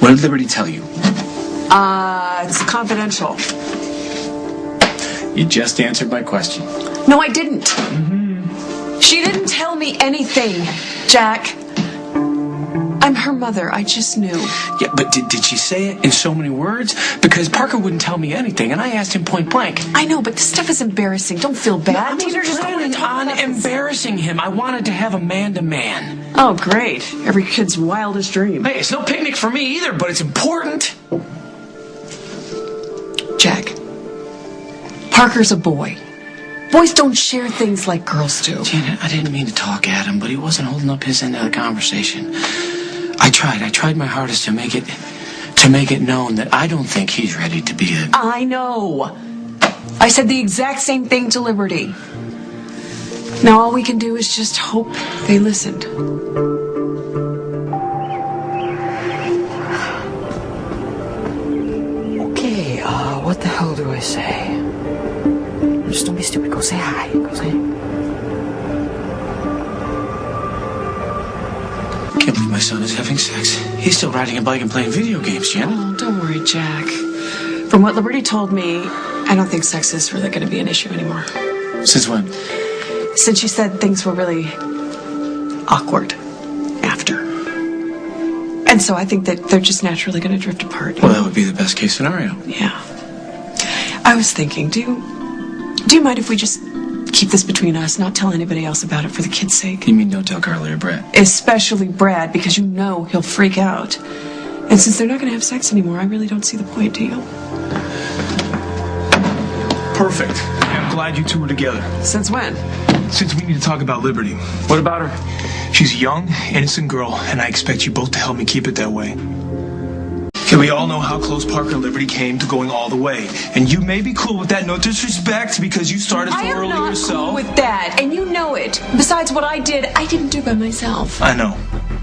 What did Liberty tell you? It's confidential. You just answered my question. No, I didn't. She didn't tell me anything, Jack. I'm her mother. I just knew. Yeah, but did she say it in so many words? Because Parker wouldn't tell me anything, and I asked him point blank. I know, but this stuff is embarrassing. Don't feel bad. I wasn't planning on embarrassing him. I wanted to have a man-to-man. Oh, great. Every kid's wildest dream. Hey, it's no picnic for me either, but it's important. Jack, Parker's a boy. Boys don't share things like girls do. Janet, I didn't mean to talk at him, but he wasn't holding up his end of the conversation. I tried my hardest to make it known that I don't think he's ready to be a... I know. I said the exact same thing to Liberty. Now all we can do is just hope they listened. Okay, what the hell do I say? Just don't be stupid. Go say hi. Go say hi. I can't believe my son is having sex. He's still riding a bike and playing video games, Janet. Oh, don't worry, Jack. From what Liberty told me, I don't think sex is really going to be an issue anymore. Since when? Since she said things were really awkward after. And so I think that they're just naturally going to drift apart. Well, that would be the best case scenario. Yeah. I was thinking, do you mind if we just keep this between us, not tell anybody else about it for the kid's sake? You mean don't tell Carly or Brad? Especially Brad, because you know he'll freak out. And since they're not going to have sex anymore, I really don't see the point, do you? Perfect. I'm glad you two are together. Since when? Since we need to talk about Liberty. What about her? She's a young, innocent girl, and I expect you both to help me keep it that way. Okay, we all know how close Parker and Liberty came to going all the way. And you may be cool with that, no disrespect, because you started so early yourself. I am not cool with that, and you know it. Besides what I didn't do by myself. I know.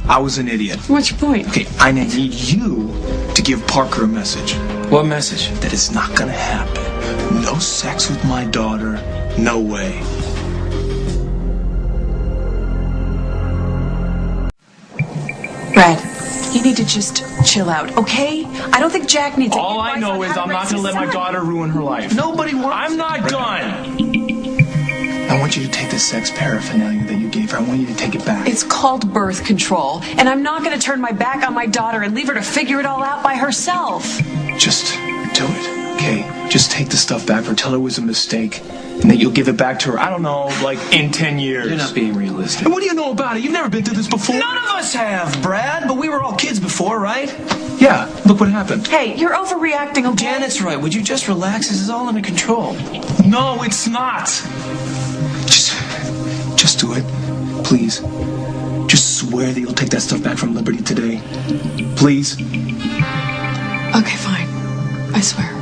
I was an idiot. What's your point? Okay, I need you to give Parker a message. What message? That it's not gonna happen. No sex with my daughter. No way. Brad, you need to just chill out, okay? I don't think Jack needs to. All I know is I'm not going to let my daughter ruin her life. Nobody wants. I'm not done. I want you to take the sex paraphernalia that you gave her. I want you to take it back. It's called birth control, and I'm not going to turn my back on my daughter and leave her to figure it all out by herself. Just do it, okay? Just take the stuff back or tell her it was a mistake. And that you'll give it back to her, I don't know, like in 10 years. You're not being realistic. And what do you know about it? You've never been through this before. None of us have, Brad, but we were all kids before, right? Yeah, look what happened. Hey, you're overreacting, okay? Janet's right. Would you just relax? This is all under control. No, it's not. Just do it. Please. Just swear that you'll take that stuff back from Liberty today. Please. Okay, fine. I swear.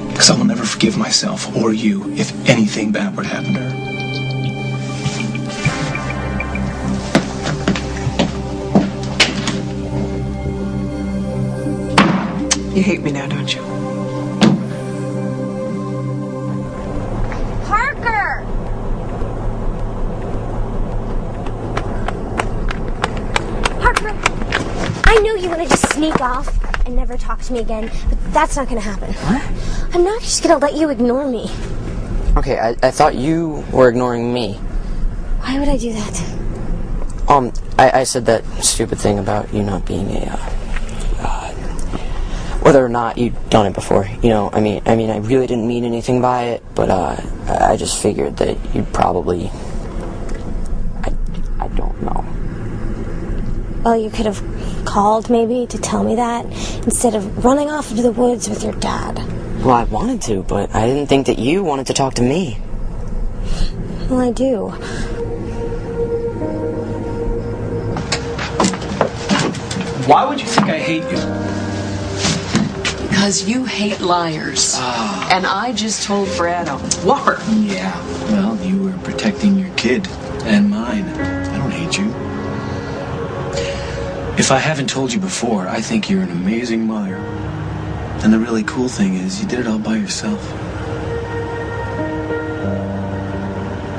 Because I will never forgive myself or you if anything bad would happen to her. You hate me now, don't you? Parker! Parker, I know you want to just sneak off and never talk to me again, but that's not going to happen. What? I'm not just going to let you ignore me. Okay, I thought you were ignoring me. Why would I do that? I said that stupid thing about you not being a, whether or not you'd done it before. You know, I mean, I really didn't mean anything by it, but, I just figured that you'd probably, I don't know. Well, you could have called, maybe, to tell me that, instead of running off into the woods with your dad. Well, I wanted to, but I didn't think that you wanted to talk to me. Well, I do. Why would you think I hate you? Because you hate liars. And I just told Brad a whopper. Yeah, well, you were protecting your kid and mine. I don't hate you. If I haven't told you before, I think you're an amazing mother. And the really cool thing is, you did it all by yourself.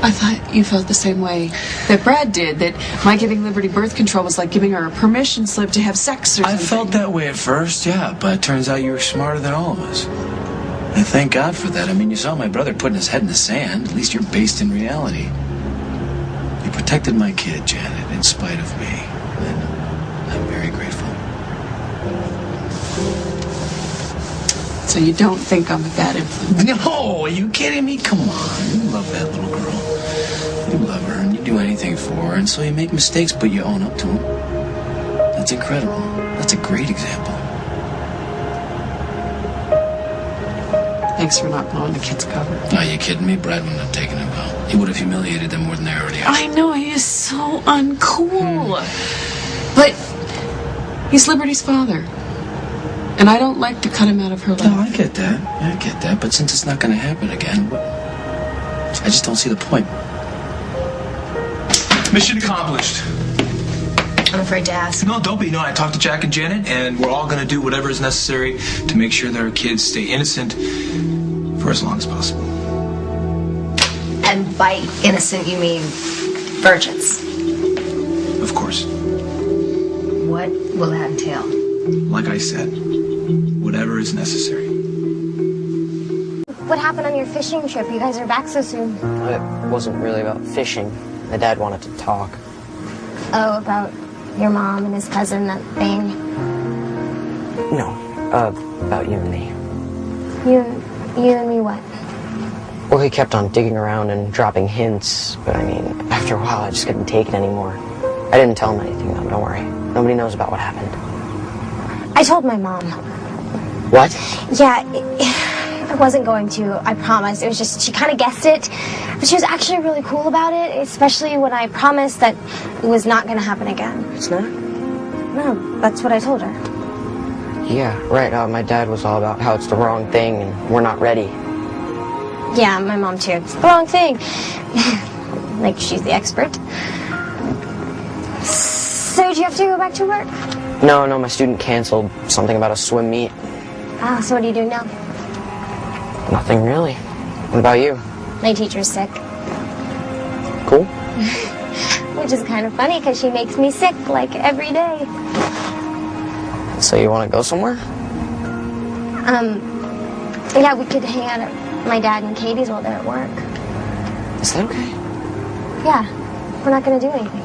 I thought you felt the same way that Brad did, that my giving Liberty birth control was like giving her a permission slip to have sex or something. I felt that way at first, yeah, but it turns out you were smarter than all of us. I thank God for that. I mean, you saw my brother putting his head in the sand. At least you're based in reality. You protected my kid, Janet, in spite of me. And I'm very grateful. So you don't think I'm a bad influence? No, are you kidding me? Come on. You love that little girl. You love her, and you do anything for her, and so you make mistakes, but you own up to them. That's incredible. That's a great example. Thanks for not blowing the kids' cover. Are you kidding me? Brad wouldn't have taken it well. He would have humiliated them more than they already are. I know, he is so uncool. But he's Liberty's father. And I don't like to cut him out of her life. No, I get that. I get that. But since it's not going to happen again, I just don't see the point. Mission accomplished. I'm afraid to ask. No, don't be. No, I talked to Jack and Janet, and we're all going to do whatever is necessary to make sure that our kids stay innocent for as long as possible. And by innocent, you mean virgins? Of course. What will that entail? Like I said, whatever is necessary. What happened on your fishing trip? You guys are back so soon. It wasn't really about fishing. My dad wanted to talk. Oh, about your mom and his cousin, that thing. No, about you and me. You and me what? Well, he kept on digging around and dropping hints, but I mean, after a while I just couldn't take it anymore. I didn't tell him anything, though, don't worry. Nobody knows about what happened. I told my mom. What? Yeah, I wasn't going to, I promise. It was just, she kind of guessed it. But she was actually really cool about it, especially when I promised that it was not going to happen again. It's not? No, that's what I told her. Yeah, right. My dad was all about how it's the wrong thing and we're not ready. Yeah, my mom too. It's the wrong thing. Like she's the expert. So do you have to go back to work? No, my student canceled something about a swim meet. Ah, so what are you doing now? Nothing really. What about you? My teacher's sick. Cool? Which is kind of funny because she makes me sick like every day. So you want to go somewhere? Yeah, we could hang out at my dad and Katie's while they're at work. Is that okay? Yeah, we're not going to do anything.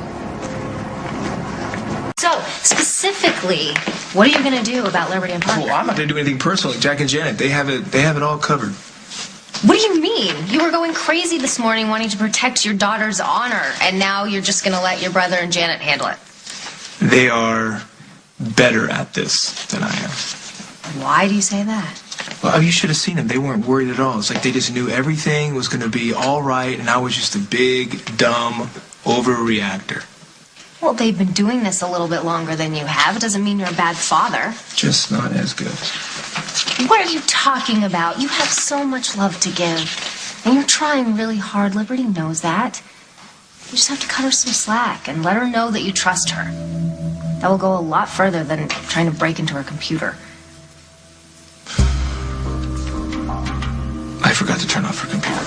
So, specifically, what are you going to do about Liberty and Parker? Well, I'm not going to do anything personal. Jack and Janet, they have it all covered. What do you mean? You were going crazy this morning wanting to protect your daughter's honor, and now you're just going to let your brother and Janet handle it. They are better at this than I am. Why do you say that? Well, you should have seen them. They weren't worried at all. It's like they just knew everything was going to be all right, and I was just a big, dumb overreactor. Well, they've been doing this a little bit longer than you have. It doesn't mean you're a bad father. Just not as good. What are you talking about? You have so much love to give. And you're trying really hard. Liberty knows that. You just have to cut her some slack and let her know that you trust her. That will go a lot further than trying to break into her computer. I forgot to turn off her computer.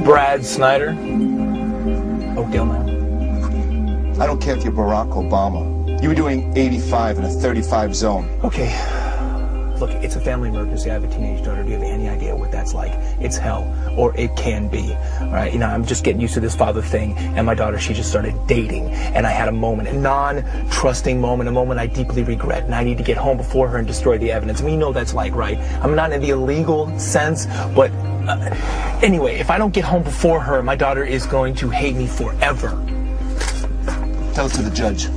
Brad Snyder, Oakdale, Mass. I don't care if you're Barack Obama. You were doing 85 in a 35 zone. Okay, look, it's a family emergency. I have a teenage daughter. Do you have any idea what that's like? It's hell, or it can be. All right, I'm just getting used to this father thing, and my daughter, she just started dating, and I had a moment, a non-trusting moment, a moment I deeply regret, and I need to get home before her and destroy the evidence. I mean, you know that's like, right? I'm not in the illegal sense, but anyway, if I don't get home before her, my daughter is going to hate me forever. Tell it to the judge.